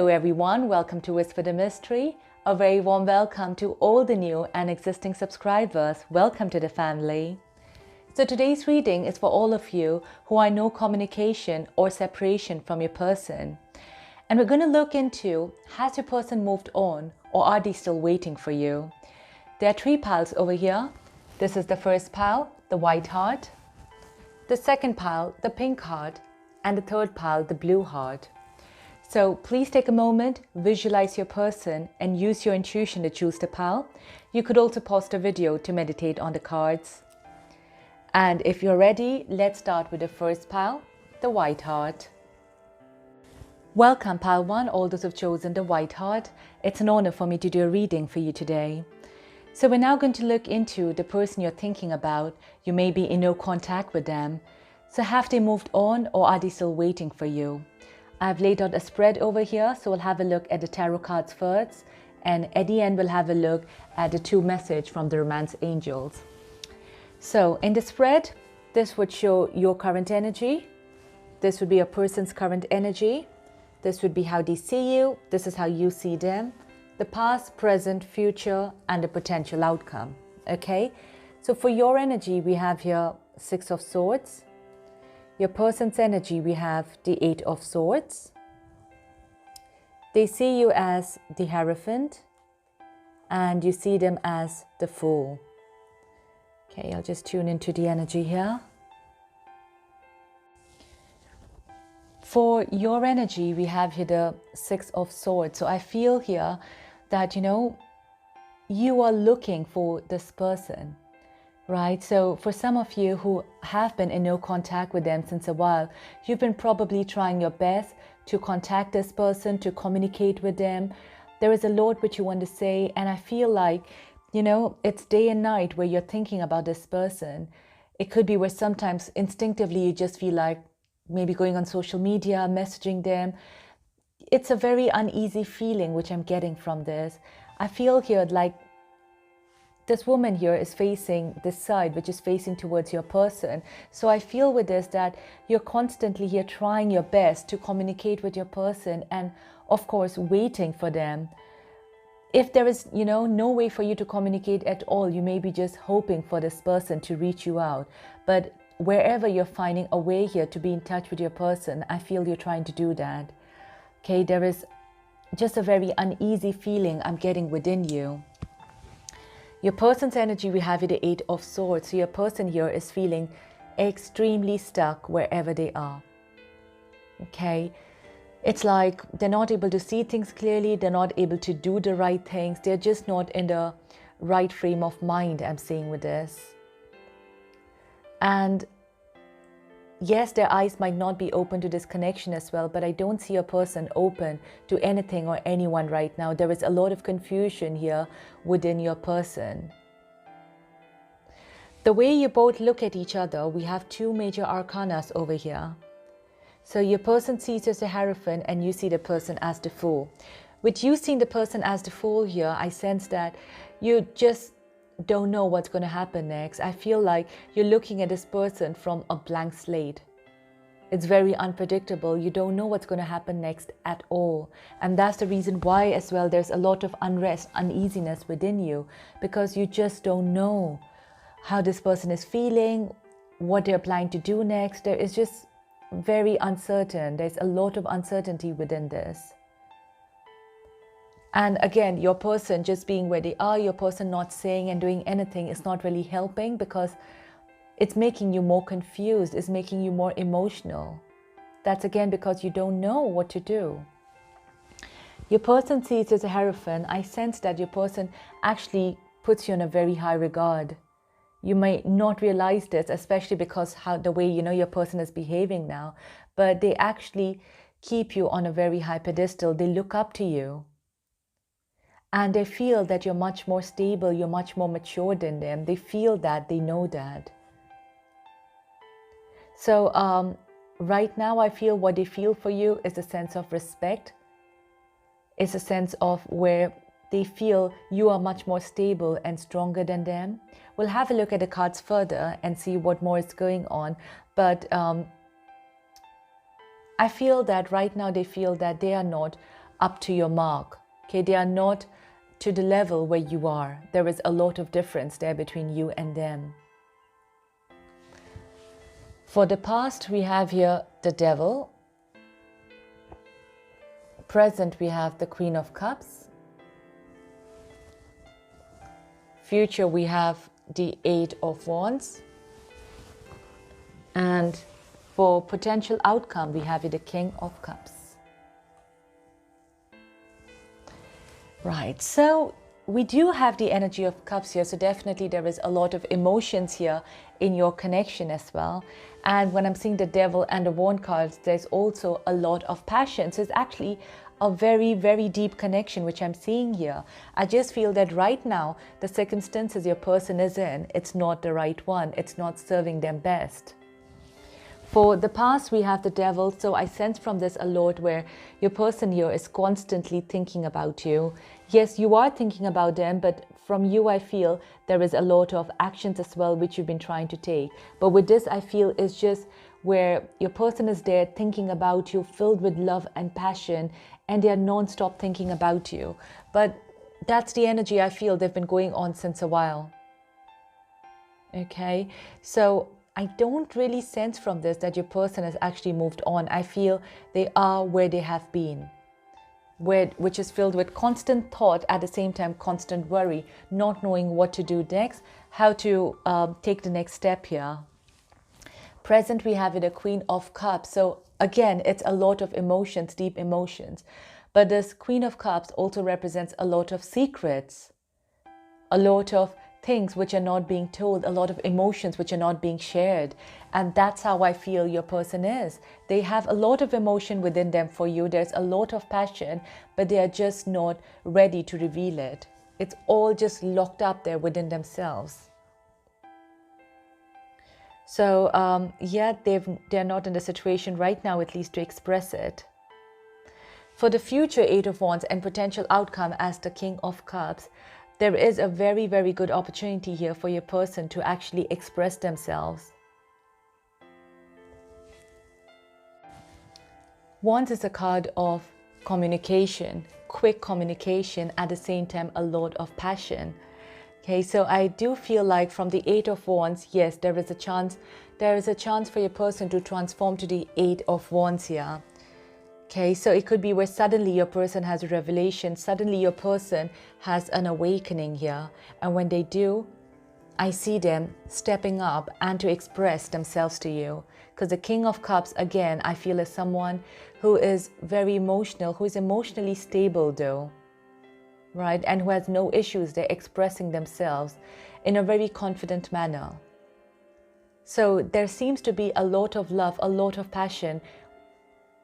Hello everyone, welcome to Whisper the Mystery. A very warm welcome to all the new and existing subscribers. Welcome to the family. So today's reading is for all of you who are no communication or separation from your person. And we're going to look into, has your person moved on or are they still waiting for you? There are three piles over here. This is the first pile, the white heart. The second pile, the pink heart. And the third pile, the blue heart. So please take a moment, visualize your person and use your intuition to choose the pile. You could also pause the video to meditate on the cards. And if you're ready, let's start with the first pile, the white heart. Welcome pile 1, all those who've chosen the white heart. It's an honor for me to do a reading for you today. So we're now going to look into the person you're thinking about. You may be in no contact with them. So have they moved on or are they still waiting for you? I've laid out a spread over here, so we'll have a look at the tarot cards first, and at the end we'll have a look at the two messages from the romance angels. So in the spread, this would show your current energy. This would be a person's current energy. This would be how they see you. This is how you see them. The past, present, future, and the potential outcome. Okay? So for your energy, we have here Six of Swords. Your person's energy, we have the Eight of Swords. They see you as the Hierophant, and you see them as the Fool. Okay, I'll just tune into the energy here. For your energy, we have here the Six of Swords. So I feel here that, you are looking for this person. Right, so for some of you who have been in no contact with them since a while, you've been probably trying your best to contact this person, to communicate with them. There is a lot which you want to say, and I feel like, it's day and night where you're thinking about this person. It could be where sometimes instinctively you just feel like maybe going on social media, messaging them. It's a very uneasy feeling which I'm getting from this. I feel here like this woman here is facing this side, which is facing towards your person. So I feel with this that you're constantly here trying your best to communicate with your person and, of course, waiting for them. If there is, no way for you to communicate at all, you may be just hoping for this person to reach you out. But wherever you're finding a way here to be in touch with your person, I feel you're trying to do that. Okay, there is just a very uneasy feeling I'm getting within you. Your person's energy, we have the Eight of Swords. So your person here is feeling extremely stuck wherever they are. Okay? It's like they're not able to see things clearly. They're not able to do the right things. They're just not in the right frame of mind, I'm seeing with this. And yes, their eyes might not be open to this connection as well, but I don't see a person open to anything or anyone right now. There is a lot of confusion here within your person. The way you both look at each other, we have two major arcanas over here. So your person sees you as the Hierophant and you see the person as the Fool. With you seeing the person as the Fool here, I sense that you just don't know what's going to happen next. I feel like you're looking at this person from a blank slate. It's very unpredictable. You don't know what's going to happen next at all. And that's the reason why as well there's a lot of unrest, uneasiness within you, because you just don't know how this person is feeling, what they're planning to do next. There is just very uncertain. There's a lot of uncertainty within this. And again, your person just being where they are, your person not saying and doing anything is not really helping, because it's making you more confused, it's making you more emotional. That's again because you don't know what to do. Your person sees you as a Hierophant. I sense that your person actually puts you in a very high regard. You may not realize this, especially because the way your person is behaving now, but they actually keep you on a very high pedestal. They look up to you. And they feel that you're much more stable, you're much more mature than them. They feel that, they know that. So right now I feel what they feel for you is a sense of respect. It's a sense of where they feel you are much more stable and stronger than them. We'll have a look at the cards further and see what more is going on. But I feel that right now they feel that they are not up to your mark. Okay, they are not to the level where you are. There is a lot of difference there between you and them. For the past, we have here the Devil. Present, we have the Queen of Cups. Future, we have the Eight of Wands. And for potential outcome, we have here the King of Cups. Right, so we do have the energy of cups here, so definitely there is a lot of emotions here in your connection as well. And when I'm seeing the Devil and the Wand cards, there's also a lot of passion. So it's actually a very, very deep connection which I'm seeing here. I just feel that right now, the circumstances your person is in, it's not the right one. It's not serving them best. For the past, we have the Devil. So I sense from this a lot where your person here is constantly thinking about you. Yes, you are thinking about them, but from you, I feel there is a lot of actions as well, which you've been trying to take. But with this, I feel it's just where your person is there thinking about you, filled with love and passion, and they are non-stop thinking about you. But that's the energy I feel they've been going on since a while. Okay, so I don't really sense from this that your person has actually moved on. I feel they are where they have been, which is filled with constant thought, at the same time constant worry, not knowing what to do next, how to take the next step here. Present, we have it a Queen of Cups. So again, it's a lot of emotions, deep emotions. But this Queen of Cups also represents a lot of secrets, a lot of things which are not being told, a lot of emotions which are not being shared. And that's how I feel your person is. They have a lot of emotion within them for you. There's a lot of passion, but they are just not ready to reveal it. It's all just locked up there within themselves. So yeah, they're not in the situation right now, at least, to express it. For the future Eight of Wands and potential outcome as the King of Cups, there is a very, very good opportunity here for your person to actually express themselves. Wands is a card of communication, quick communication, at the same time a lot of passion. Okay, so I do feel like from the Eight of Wands, yes, there is a chance for your person to transform to the Eight of Wands here. Okay, so it could be where suddenly your person has a revelation, suddenly your person has an awakening here. And when they do, I see them stepping up and to express themselves to you. Because the King of Cups, again, I feel is someone who is very emotional, who is emotionally stable though, right? And who has no issues. They're expressing themselves in a very confident manner. So there seems to be a lot of love, a lot of passion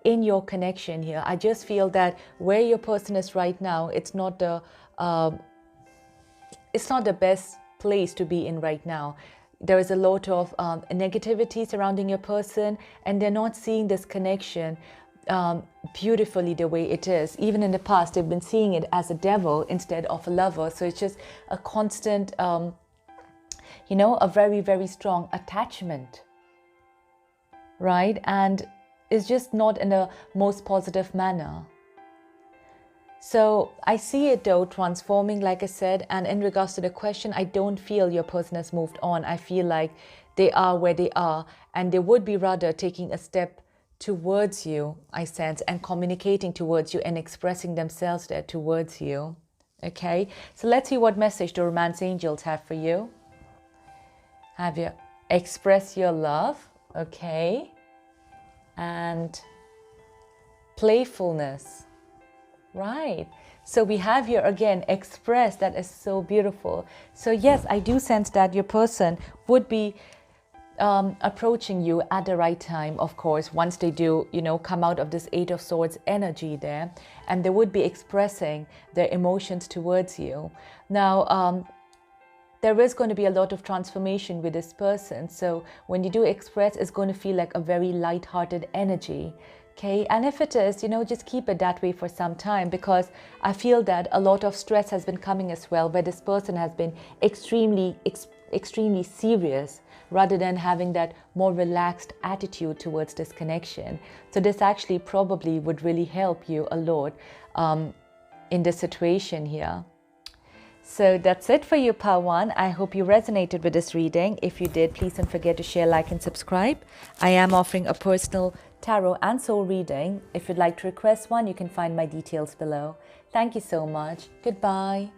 in your connection here. I just feel that where your person is right now, it's not the best place to be in right now. There is a lot of negativity surrounding your person, and they're not seeing this connection beautifully the way it is. Even in the past, they've been seeing it as a devil instead of a lover. So it's just a constant, a very, very strong attachment, right? And it's just not in the most positive manner. So I see it though transforming, like I said, and in regards to the question, I don't feel your person has moved on. I feel like they are where they are, and they would be rather taking a step towards you, I sense, and communicating towards you and expressing themselves there towards you. Okay, so let's see what message the romance angels have for you. Have you express your love, okay, and playfulness. Right, so we have here again express. That is so beautiful. So yes, I do sense that your person would be approaching you at the right time, of course, once they do, come out of this Eight of Swords energy there, and they would be expressing their emotions towards you. Now, there is going to be a lot of transformation with this person. So when you do express, it's going to feel like a very light-hearted energy. Okay, and if it is, just keep it that way for some time, because I feel that a lot of stress has been coming as well, where this person has been extremely extremely serious rather than having that more relaxed attitude towards this connection. So this actually probably would really help you a lot in this situation here. So that's it for you, Part 1. I hope you resonated with this reading. If you did, please don't forget to share, like, and subscribe. I am offering a personal tarot and soul reading. If you'd like to request one, you can find my details below. Thank you so much. Goodbye.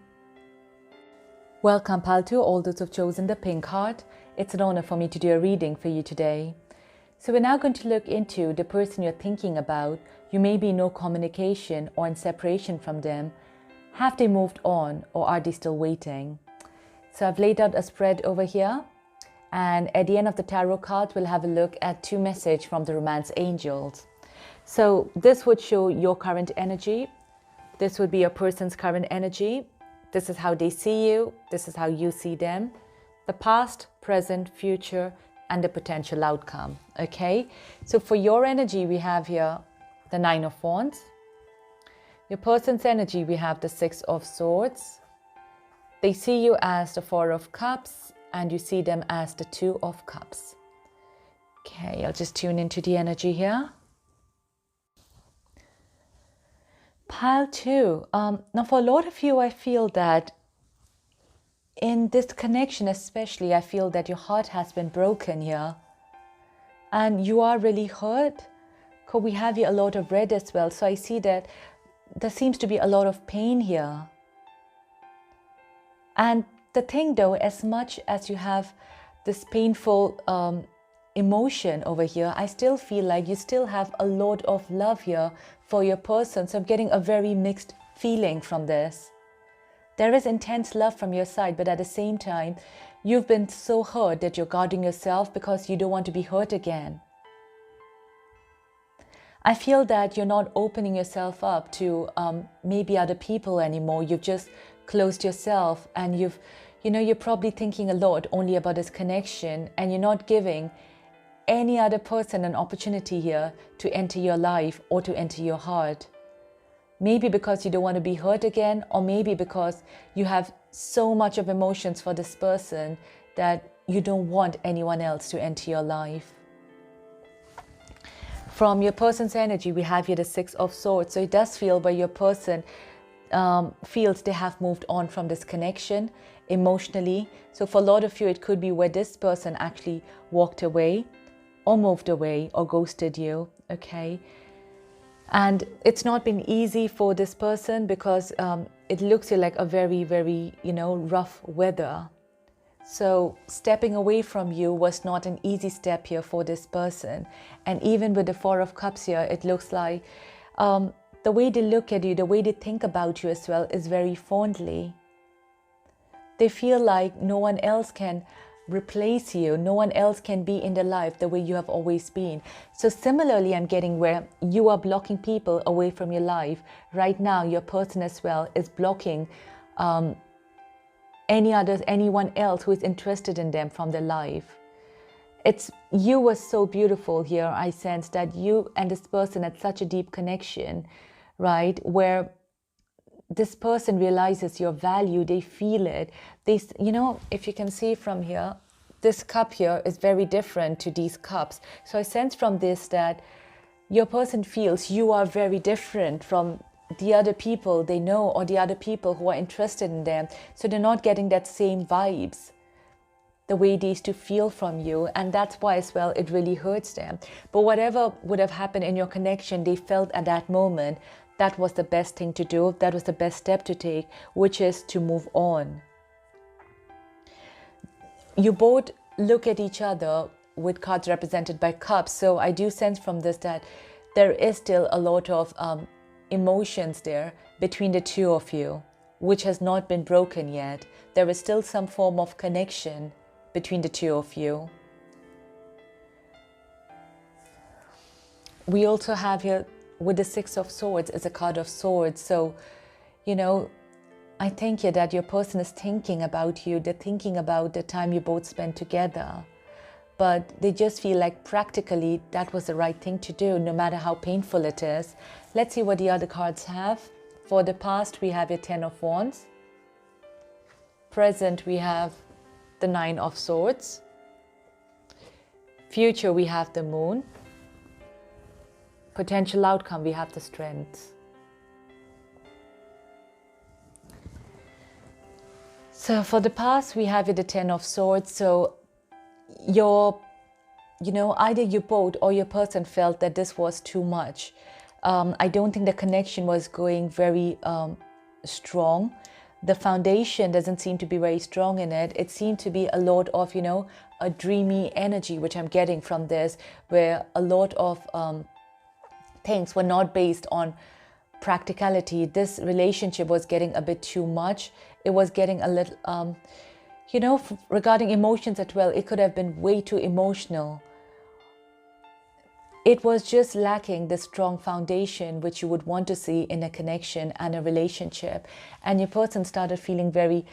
Welcome, Pal 2, all those who've chosen the pink heart. It's an honor for me to do a reading for you today. So we're now going to look into the person you're thinking about. You may be in no communication or in separation from them. Have they moved on, or are they still waiting? So I've laid out a spread over here, and at the end of the tarot cards, we'll have a look at 2 messages from the romance angels. So this would show your current energy. This would be a person's current energy. This is how they see you. This is how you see them. The past, present, future, and the potential outcome. Okay? So for your energy, we have here the 9 of Wands. Your person's energy, we have the 6 of Swords. They see you as the 4 of Cups, and you see them as the 2 of Cups. Okay, I'll just tune into the energy here. Pile 2. Now for a lot of you, I feel that in this connection especially, I feel that your heart has been broken here. And you are really hurt. Because we have here a lot of red as well. So I see that there seems to be a lot of pain here. And the thing though, as much as you have this painful emotion over here, I still feel like you still have a lot of love here for your person. So I'm getting a very mixed feeling from this. There is intense love from your side, but at the same time, you've been so hurt that you're guarding yourself because you don't want to be hurt again. I feel that you're not opening yourself up to maybe other people anymore. You've just closed yourself, and you're probably thinking a lot only about this connection, and you're not giving any other person an opportunity here to enter your life or to enter your heart. Maybe because you don't want to be hurt again, or maybe because you have so much of emotions for this person that you don't want anyone else to enter your life. From your person's energy, we have here the 6 of Swords. So it does feel where your person feels they have moved on from this connection emotionally. So for a lot of you, it could be where this person actually walked away or moved away or ghosted you, okay? And it's not been easy for this person because it looks like a very, very, rough weather. So stepping away from you was not an easy step here for this person. And even with the 4 of Cups here, it looks like the way they look at you, the way they think about you as well is very fondly. They feel like no one else can replace you. No one else can be in their life the way you have always been. So similarly, I'm getting where you are blocking people away from your life. Right now, your person as well is blocking anyone else who is interested in them from their life. You were so beautiful here. I sense that you and this person had such a deep connection, right? Where this person realizes your value, they feel it. If you can see from here, this cup here is very different to these cups. So I sense from this that your person feels you are very different from the other people they know or the other people who are interested in them. So they're not getting that same vibes the way they used to feel from you, and that's why as well it really hurts them. But whatever would have happened in your connection, they felt at that moment that was the best thing to do, that was the best step to take, which is to move on. You both look at each other with cards represented by cups, so I do sense from this that there is still a lot of emotions there between the two of you, which has not been broken yet. There is still some form of connection between the two of you. We also have here with the 6 of Swords is a card of swords. So, I think here that your person is thinking about you. They're thinking about the time you both spent together. But they just feel like practically that was the right thing to do, no matter how painful it is. Let's see what the other cards have. For the past, we have your 10 of Wands. Present, we have the Nine of Swords. Future, we have the Moon. Potential outcome, we have the Strength. So for the past, we have the Ten of Swords. So either you both or your person felt that this was too much. I don't think the connection was going very strong. The foundation doesn't seem to be very strong in it. It seemed to be a lot of, a dreamy energy, which I'm getting from this, where a lot of things were not based on practicality. This relationship was getting a bit too much. It was getting a little, regarding emotions as well, it could have been way too emotional. It was just lacking the strong foundation which you would want to see in a connection and a relationship. And your person started feeling very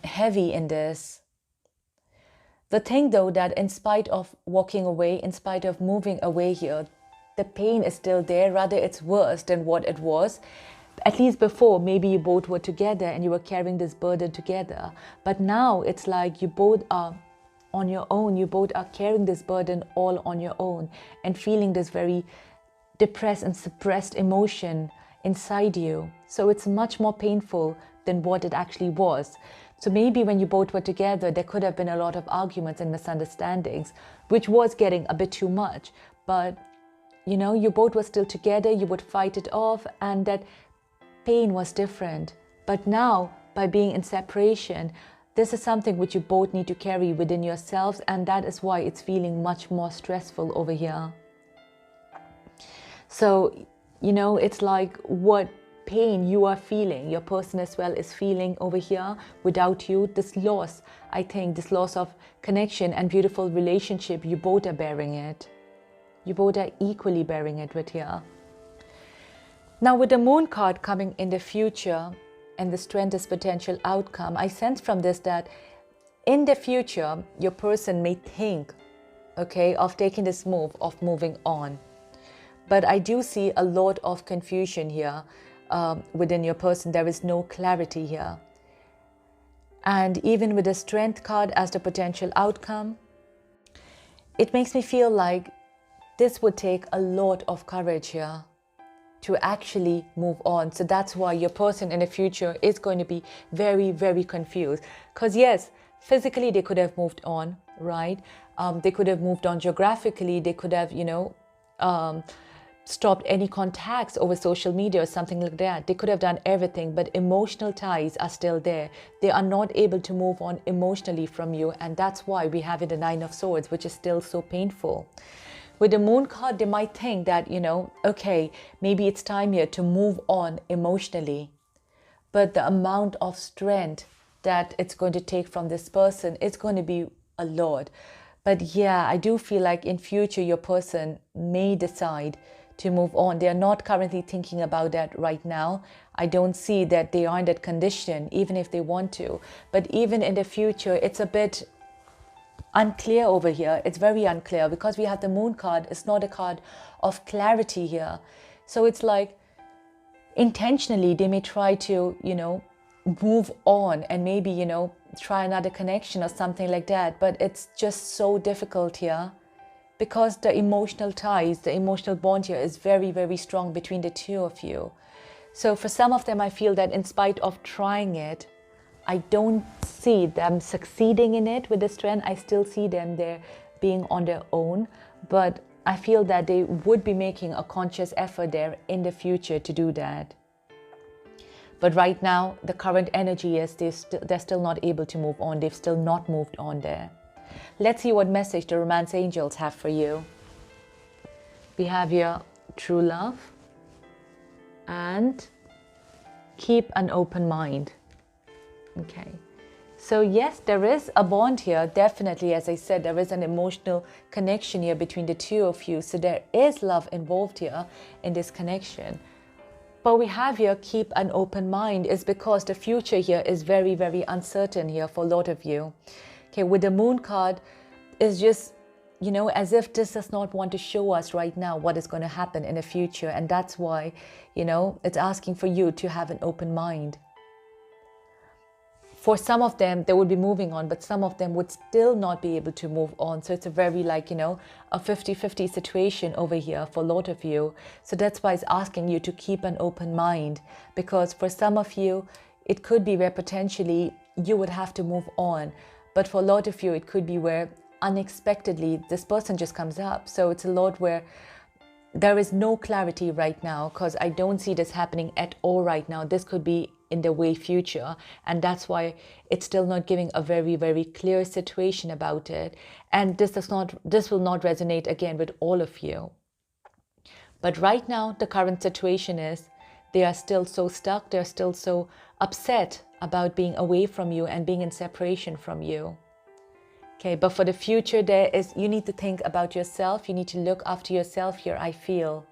heavy in this. The thing though, that in spite of walking away, in spite of moving away here, the pain is still there. Rather, it's worse than what it was. At least before, maybe you both were together and you were carrying this burden together. But now it's like you both are on your own. You both are carrying this burden all on your own and feeling this very depressed and suppressed emotion inside you. So it's much more painful than what it actually was. So maybe when you both were together, there could have been a lot of arguments and misunderstandings, which was getting a bit too much. But, you both were still together, you would fight it off, and that pain was different. But now, by being in separation, this is something which you both need to carry within yourselves, and that is why it's feeling much more stressful over here. So, it's like what pain you are feeling, your person as well is feeling over here without you. This loss, I think, this loss of connection and beautiful relationship, you both are bearing it. You both are equally bearing it with here. Now with the Moon card coming in the future, and the Strength is potential outcome, I sense from this that in the future, your person may think, of taking this move, of moving on. But I do see a lot of confusion here within your person. There is no clarity here. And even with the Strength card as the potential outcome, it makes me feel like this would take a lot of courage here to actually move on. So that's why your person in the future is going to be very, very confused. Because yes, physically they could have moved on, right? They could have moved on geographically. They could have, stopped any contacts over social media or something like that. They could have done everything, but emotional ties are still there. They are not able to move on emotionally from you. And that's why we have the Nine of Swords, which is still so painful. With the Moon card, they might think that, maybe it's time here to move on emotionally. But the amount of strength that it's going to take from this person, it's going to be a lot. But yeah, I do feel like in future, your person may decide to move on. They are not currently thinking about that right now. I don't see that they are in that condition, even if they want to. But even in the future, it's a bit unclear over here. It's very unclear because we have the Moon card. It's not a card of clarity here. So it's like intentionally they may try to, move on and maybe, try another connection or something like that. But it's just so difficult here because the emotional ties, the emotional bond here is very, very strong between the two of you. So for some of them, I feel that in spite of trying it, I don't see them succeeding in it with the Strength. I still see them there being on their own, but I feel that they would be making a conscious effort there in the future to do that. But right now, the current energy is they're still not able to move on. They've still not moved on there. Let's see what message the Romance Angels have for you. We have here true love and keep an open mind. Okay, so yes, there is a bond here. Definitely, as I said, there is an emotional connection here between the two of you. So there is love involved here in this connection. But we have here keep an open mind is because the future here is very, very uncertain here for a lot of you. Okay, with the Moon card, it's just, as if this does not want to show us right now what is going to happen in the future. And that's why, it's asking for you to have an open mind. for some of them, they would be moving on, but some of them would still not be able to move on. So it's a very like, a 50-50 situation over here for a lot of you. So that's why it's asking you to keep an open mind, because for some of you, it could be where potentially you would have to move on. But for a lot of you, it could be where unexpectedly this person just comes up. So it's a lot where there is no clarity right now, because I don't see this happening at all right now. This could be in the way future, and that's why it's still not giving a very, very clear situation about it. And this will not resonate again with all of you. But right now, the current situation is they are still so stuck, they're still so upset about being away from you and being in separation from you. Okay, but for the future, you need to think about yourself. You need to look after yourself here, I feel.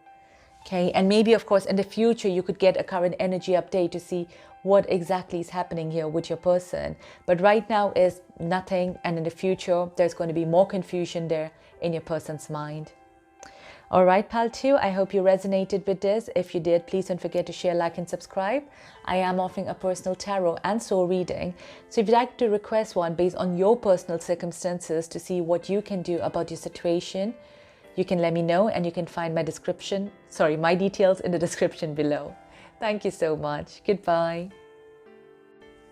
Okay, and maybe, of course, in the future, you could get a current energy update to see what exactly is happening here with your person. But right now is nothing. And in the future, there's going to be more confusion there in your person's mind. All right, Pal 2, I hope you resonated with this. If you did, please don't forget to share, like, and subscribe. I am offering a personal tarot and soul reading. So if you'd like to request one based on your personal circumstances to see what you can do about your situation, you can let me know, and you can find my details in the description below. Thank you so much. Goodbye.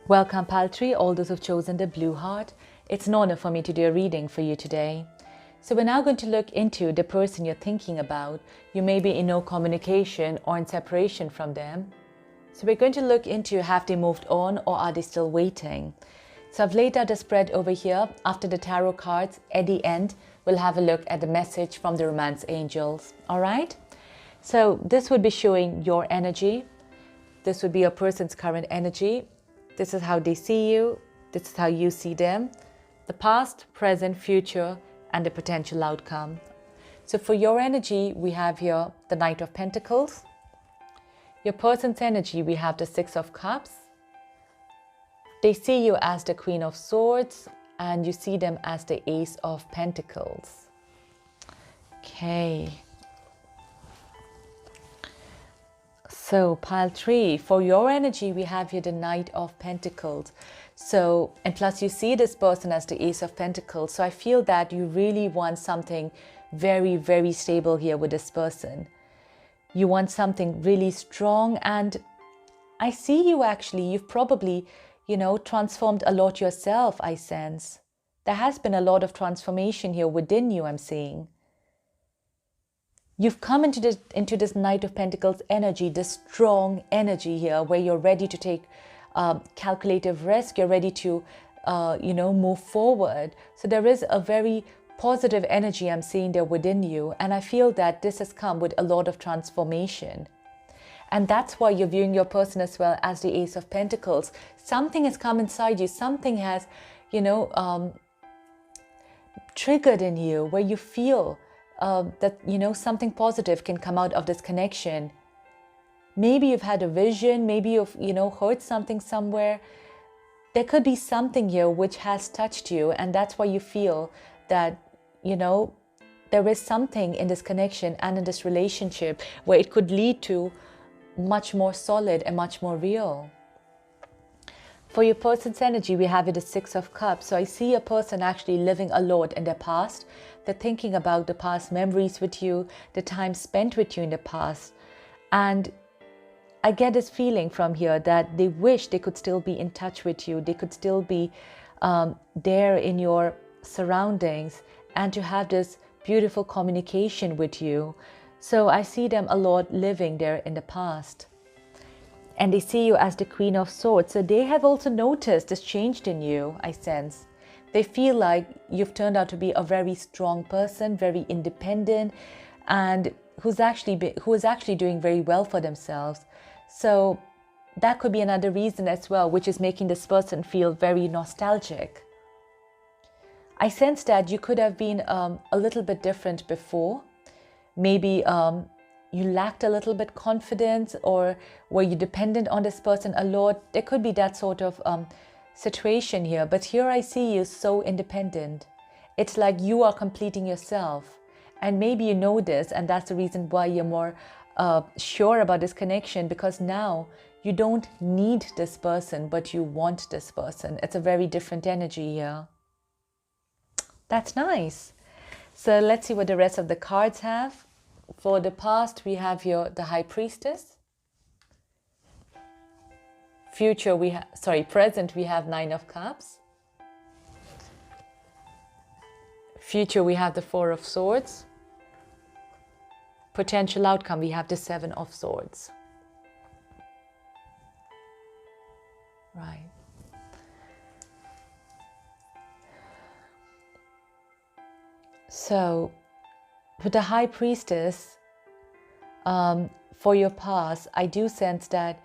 Welcome, Pal 3, all those who've chosen the blue heart. It's an honor for me to do a reading for you today. So we're now going to look into the person you're thinking about. You may be in no communication or in separation from them. So we're going to look into, have they moved on or are they still waiting? So I've laid out a spread over here. After the tarot cards, at the end, we'll have a look at the message from the romance angels. All right? So this would be showing your energy. This would be a person's current energy. This is how they see you. This is how you see them. The past, present, future, and the potential outcome. So for your energy, we have here the Knight of Pentacles. Your person's energy, we have the Six of Cups. They see you as the Queen of Swords, and you see them as the Ace of Pentacles. Okay. So Pile 3, for your energy, we have here the Knight of Pentacles. So, and plus you see this person as the Ace of Pentacles. So I feel that you really want something very, very stable here with this person. You want something really strong, and I see you actually, you've probably, transformed a lot yourself, I sense. There has been a lot of transformation here within you, I'm seeing. You've come into this Knight of Pentacles energy, this strong energy here, where you're ready to take calculative risk, you're ready to, move forward. So there is a very positive energy I'm seeing there within you. And I feel that this has come with a lot of transformation. And that's why you're viewing your person as well as the Ace of Pentacles. Something has come inside you. Something has, triggered in you where you feel that, something positive can come out of this connection. Maybe you've had a vision, maybe you've, heard something somewhere. There could be something here which has touched you, and that's why you feel that, there is something in this connection and in this relationship where it could lead to much more solid and much more real. For your person's energy, we have it as Six of Cups. So I see a person actually living a lot in their past. They're thinking about the past memories with you, the time spent with you in the past. And I get this feeling from here that they wish they could still be in touch with you. They could still be there in your surroundings and to have this beautiful communication with you. So I see them a lot living there in the past. And they see you as the Queen of Swords. So they have also noticed this changed in you, I sense. They feel like you've turned out to be a very strong person, very independent, and who is actually doing very well for themselves. So that could be another reason as well, which is making this person feel very nostalgic. I sense that you could have been a little bit different before. Maybe you lacked a little bit confidence, or were you dependent on this person a lot? There could be that sort of situation here. But here I see you so independent. It's like you are completing yourself. And maybe you know this, and that's the reason why you're more sure about this connection, because now you don't need this person, but you want this person. It's a very different energy here. That's nice. So let's see what the rest of the cards have. For the past, we have here the High Priestess. Future, present, we have Nine of Cups. Future, we have the Four of Swords. Potential outcome, we have the Seven of Swords. Right. So, with the High Priestess, for your past, I do sense that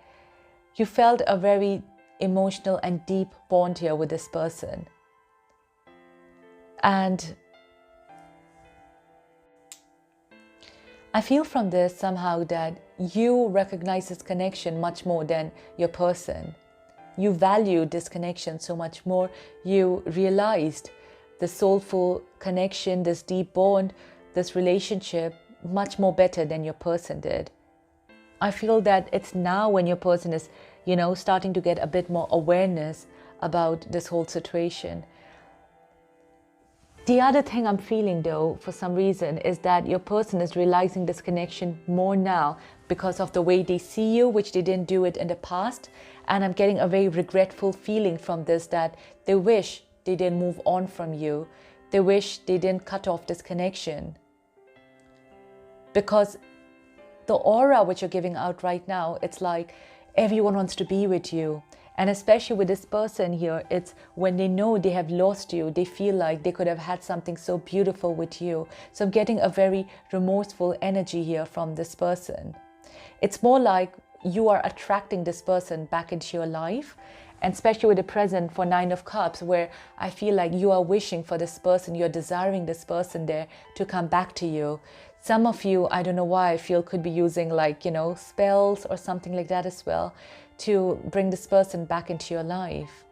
you felt a very emotional and deep bond here with this person. And I feel from this somehow that you recognize this connection much more than your person. You valued this connection so much more. You realized the soulful connection, this deep bond, this relationship much more better than your person did. I feel that it's now when your person is, starting to get a bit more awareness about this whole situation. The other thing I'm feeling though, for some reason, is that your person is realizing this connection more now because of the way they see you, which they didn't do it in the past. And I'm getting a very regretful feeling from this, that they wish they didn't move on from you. They wish they didn't cut off this connection. Because the aura which you're giving out right now, it's like everyone wants to be with you. And especially with this person here, it's when they know they have lost you, they feel like they could have had something so beautiful with you. So I'm getting a very remorseful energy here from this person. It's more like you are attracting this person back into your life. And especially with the present for Nine of Cups, where I feel like you are wishing for this person, you're desiring this person there to come back to you. Some of you, I don't know why, I feel could be using spells or something like that as well to bring this person back into your life.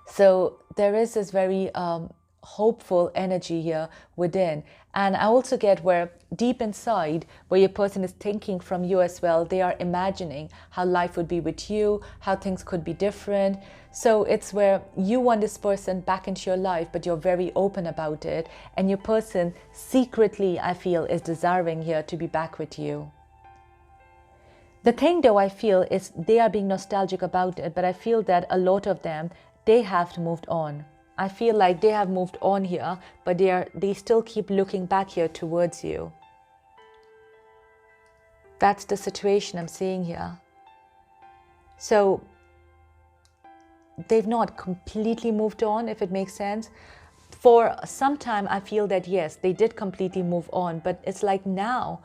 So there is this very hopeful energy here within. And I also get where deep inside, where your person is thinking from you as well, they are imagining how life would be with you, how things could be different. So it's where you want this person back into your life, but you're very open about it. And your person secretly, I feel, is desiring here to be back with you. The thing though I feel is they are being nostalgic about it, but I feel that a lot of them, they have moved on. I feel like they have moved on here, but they still keep looking back here towards you. That's the situation I'm seeing here. So they've not completely moved on, if it makes sense. For some time, I feel that yes, they did completely move on, but it's like now,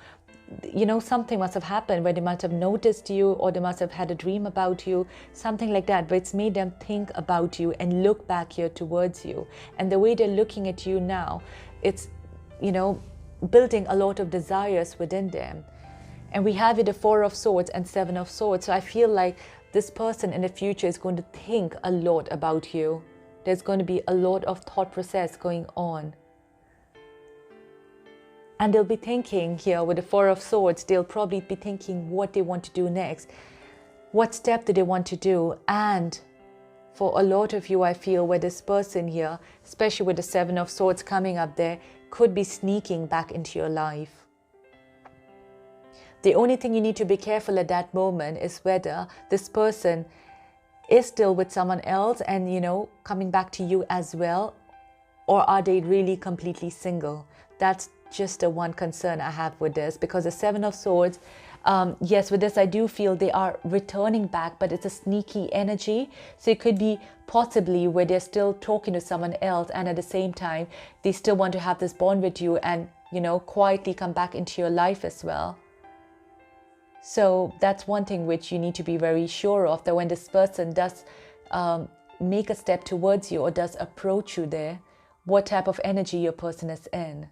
something must have happened where they must have noticed you, or they must have had a dream about you, something like that, but it's made them think about you and look back here towards you. And the way they're looking at you now, it's, building a lot of desires within them. And we have it, the Four of Swords and Seven of Swords. So I feel like this person in the future is going to think a lot about you. There's going to be a lot of thought process going on. And they'll be thinking here with the Four of Swords, they'll probably be thinking what they want to do next. What step do they want to do? And for a lot of you, I feel where this person here, especially with the Seven of Swords coming up there, could be sneaking back into your life. The only thing you need to be careful at that moment is whether this person is still with someone else and, coming back to you as well, or are they really completely single? That's just the one concern I have with this, because the Seven of Swords, yes, with this I do feel they are returning back, but it's a sneaky energy. So it could be possibly where they're still talking to someone else, and at the same time they still want to have this bond with you and quietly come back into your life as well. So that's one thing which you need to be very sure of, that when this person does make a step towards you or does approach you there, what type of energy your person is in.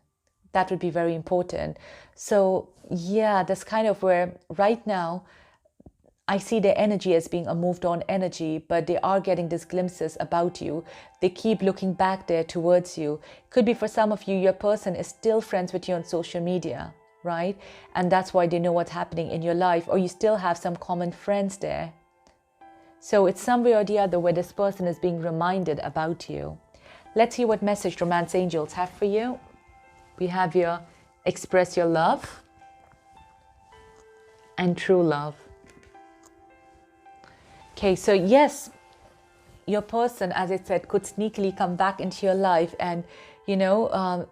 That would be very important. So yeah, that's kind of where right now I see their energy as being a moved on energy, but they are getting these glimpses about you. They keep looking back there towards you. Could be for some of you, your person is still friends with you on social media. right? And that's why they know what's happening in your life, or you still have some common friends there. So it's some way or the other where this person is being reminded about you. Let's see what message romance angels have for you. We have here, express your love and true love. Okay, so yes, your person, as I said, could sneakily come back into your life and,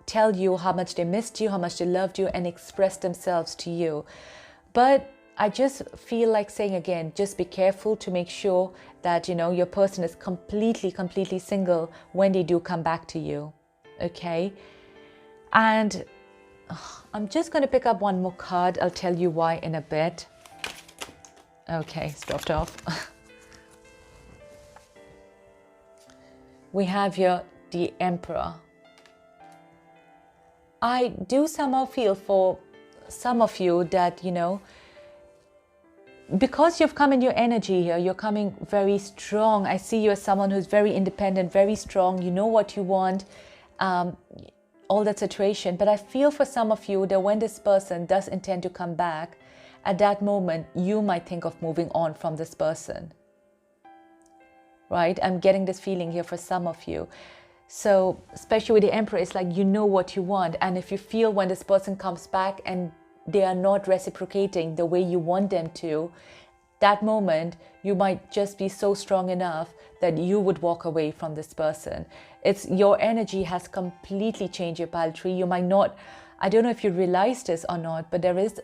tell you how much they missed you, how much they loved you, and express themselves to you. But I just feel like saying again, just be careful to make sure that, your person is completely single when they do come back to you. Okay? And I'm just going to pick up one more card. I'll tell you why in a bit. Okay, it's dropped off. We have here the Emperor. I do somehow feel for some of you that, because you've come in your energy here, you're coming very strong. I see you as someone who's very independent, very strong. You know what you want, all that situation. But I feel for some of you that when this person does intend to come back, at that moment, you might think of moving on from this person. Right? I'm getting this feeling here for some of you. So especially with the Emperor, it's like you know what you want. And if you feel when this person comes back and they are not reciprocating the way you want them to, that moment you might just be so strong enough that you would walk away from this person. It's your energy has completely changed, your pile tree. You might not, I don't know if you realize this or not, but there is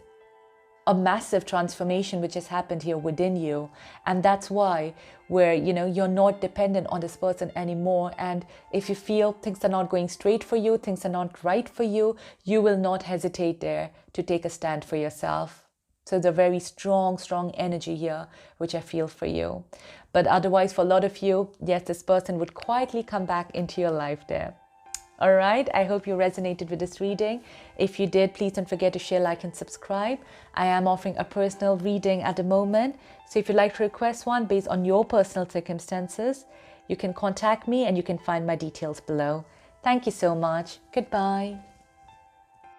a massive transformation which has happened here within you. And that's why where, you're not dependent on this person anymore. And if you feel things are not going straight for you, things are not right for you, you will not hesitate there to take a stand for yourself. So it's a very strong energy here, which I feel for you. But otherwise, for a lot of you, yes, this person would quietly come back into your life there. All right, I hope you resonated with this reading. If you did, please don't forget to share, like, and subscribe. I am offering a personal reading at the moment. So if you'd like to request one based on your personal circumstances, you can contact me and you can find my details below. Thank you so much. Goodbye.